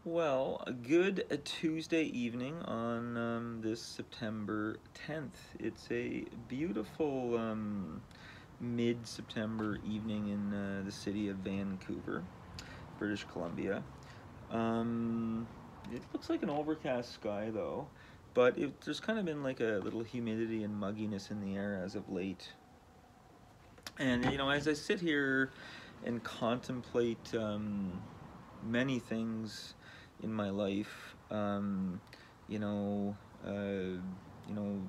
Well, a good Tuesday evening on this September 10th. It's a beautiful mid-September evening in the city of Vancouver, British Columbia. Um, it looks like an overcast sky though, but there's kind of been like a little humidity and mugginess in the air as of late. And as I sit here and contemplate many things in my life, you know, uh, you know,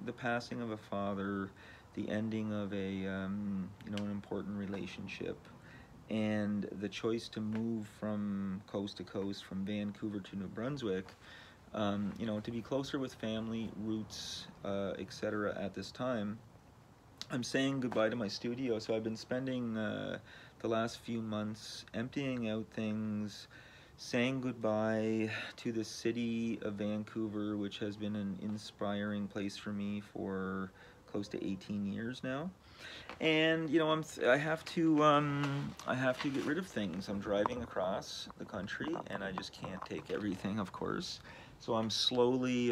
the passing of a father, the ending of an important relationship, and the choice to move from coast to coast, from Vancouver to New Brunswick, to be closer with family, roots, etc. At this time. I'm saying goodbye to my studio, so I've been spending the last few months emptying out things, saying goodbye to the city of Vancouver, which has been an inspiring place for me for close to 18 years now. And I have to get rid of things. I'm driving across the country, and I just can't take everything, of course. So I'm slowly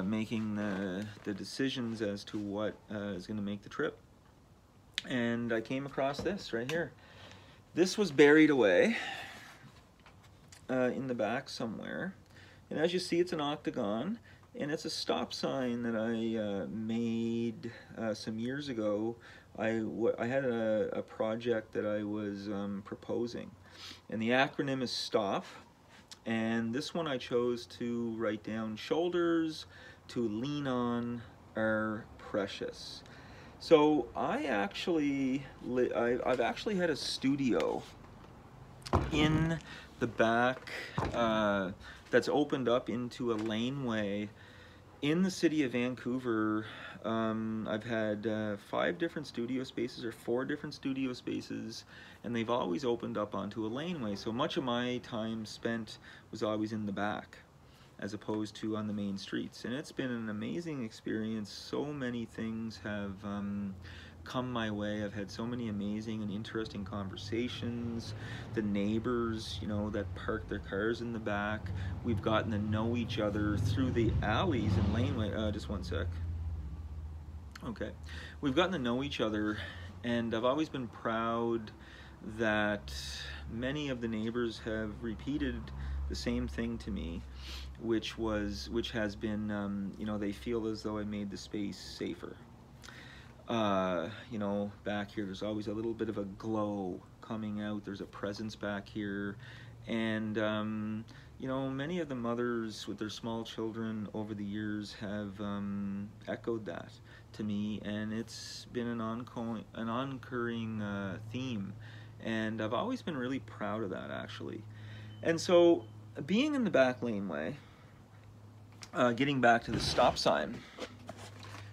making the decisions as to what is going to make the trip. And I came across this right here. This was buried away in the back somewhere. And as you see, it's an octagon. And it's a stop sign that I made some years ago. I had a project that I was proposing. And the acronym is STOP. And this one I chose to write down: shoulders to lean on are precious. So I've actually had a studio in the back that's opened up into a laneway in the city of Vancouver. I've had 5 different studio spaces, or 4 different studio spaces, and they've always opened up onto a laneway. So much of my time spent was always in the back, as opposed to on the main streets. And it's been an amazing experience. So many things have come my way. I've had so many amazing and interesting conversations. The neighbors, that park their cars in the back. We've gotten to know each other through the alleys and laneway. Just one sec. Okay. We've gotten to know each other, and I've always been proud that many of the neighbors have repeated the same thing to me, which has been, they feel as though I made the space safer. Back here, there's always a little bit of a glow coming out. There's a presence back here. And, many of the mothers with their small children over the years have echoed that to me. And it's been an oncurring theme. And I've always been really proud of that, actually. And so, being in the back laneway, getting back to the stop sign,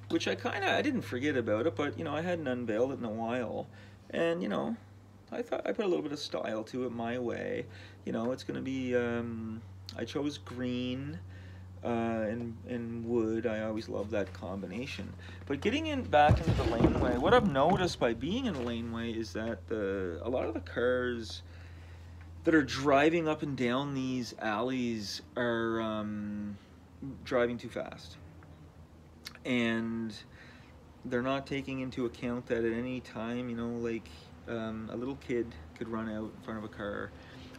which I didn't forget about it, but I hadn't unveiled it in a while, and I thought I put a little bit of style to it my way. It's going to be I chose green and wood. I always love that combination. But getting back into the laneway, what I've noticed by being in the laneway is that a lot of the cars that are driving up and down these alleys are driving too fast. And they're not taking into account that at any time, a little kid could run out in front of a car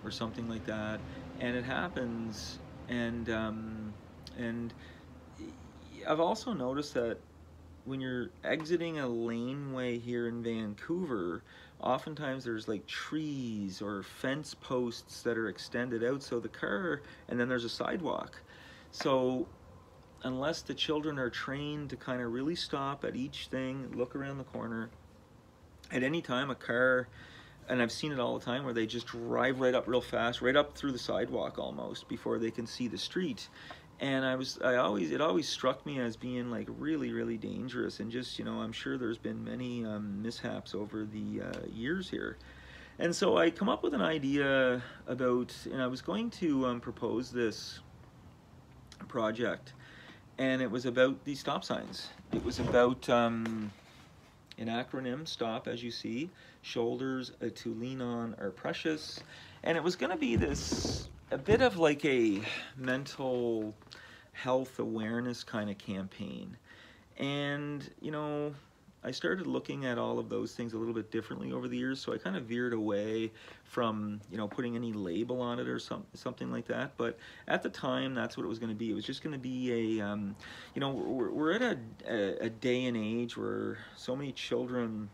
or something like that, and it happens. And I've also noticed that when you're exiting a laneway here in Vancouver, oftentimes there's like trees or fence posts that are extended out, so the car, and then there's a sidewalk. So unless the children are trained to kind of really stop at each thing, look around the corner, at any time a car, and I've seen it all the time, where they just drive right up real fast, right up through the sidewalk almost, before they can see the street. And it always struck me as being like really, really dangerous. And just, I'm sure there's been many mishaps over the years here. And so I come up with an idea about, and I was going to propose this project. And it was about these stop signs. It was about an acronym, STOP, as you see. Shoulders to lean on are precious. And it was going to be this a bit of like a mental health awareness kind of campaign. And, you know, I started looking at all of those things a little bit differently over the years, so I kind of veered away from, you know, putting any label on it or something like that. But at the time, that's what it was going to be. It was just going to be a, you know, we're at a day and age where so many children,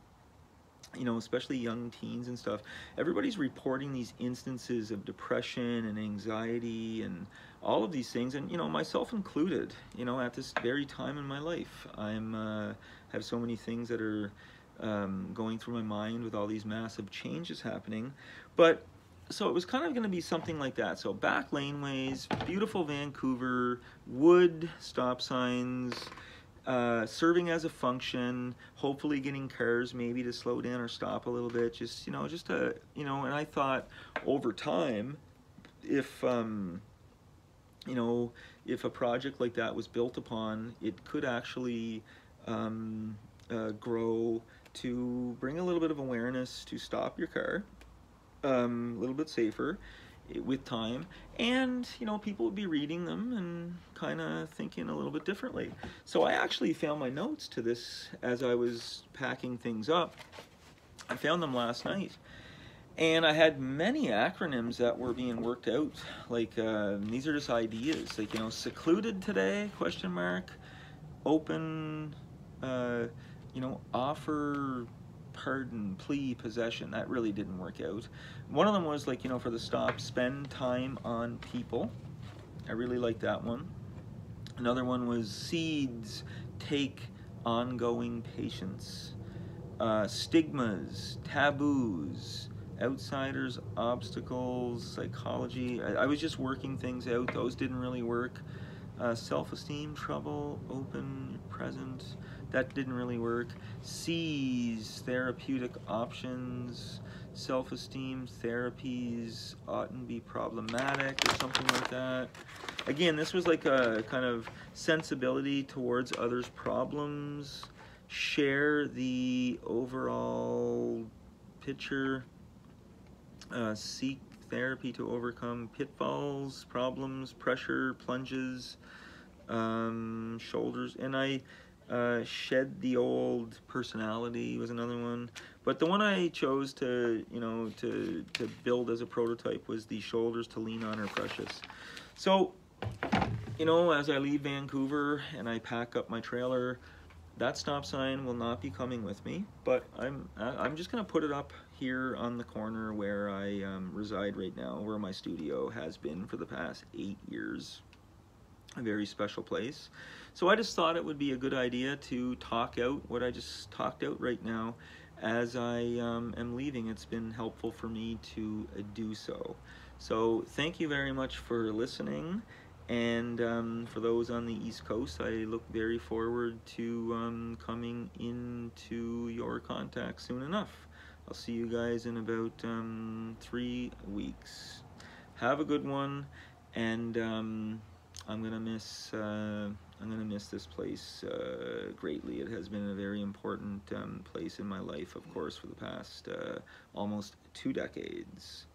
you know, especially young teens and stuff, everybody's reporting these instances of depression and anxiety and all of these things, and, you know, myself included, you know, at this very time in my life. Have so many things that are going through my mind with all these massive changes happening. But so it was kind of going to be something like that. So back laneways, beautiful Vancouver, wood stop signs, serving as a function, hopefully getting cars maybe to slow down or stop a little bit, just, you know, just to, you know. And I thought over time, if you know, if a project like that was built upon, it could actually grow to bring a little bit of awareness to stop your car, a little bit safer with time, and, you know, people would be reading them and kind of thinking a little bit differently. So I actually found my notes to this as I was packing things up. I found them last night, and I had many acronyms that were being worked out. Like, these are just ideas, like, you know, secluded today, question mark, open, you know, offer, pardon, plea, possession. That really didn't work out. One of them was like, you know, for the stop, spend time on people. I really like that one. Another one was seeds, take ongoing patience. Stigmas, taboos, outsiders, obstacles, psychology. I was just working things out. Those didn't really work. Self-esteem, trouble, open, present. That didn't really work. Seize, therapeutic options. Self-esteem, therapies oughtn't be problematic or something like that. Again, this was like a kind of sensibility towards others' problems. Share the overall picture. Seek therapy to overcome pitfalls, problems, pressure, plunges, shoulders. And I shed the old personality was another one. But the one I chose to, you know, to build as a prototype was the shoulders to lean on are precious. So, you know, as I leave Vancouver and I pack up my trailer, that stop sign will not be coming with me, but I'm just gonna put it up here on the corner where I reside right now, where my studio has been for the past 8 years. A very special place. So I just thought it would be a good idea to talk out what I just talked out right now as I am leaving. It's been helpful for me to do so. So thank you very much for listening. And for those on the East Coast, I look very forward to coming into your contact soon enough. I'll see you guys in about 3 weeks. Have a good one, and I'm gonna miss this place greatly. It has been a very important place in my life, of course, for the past almost 2 decades.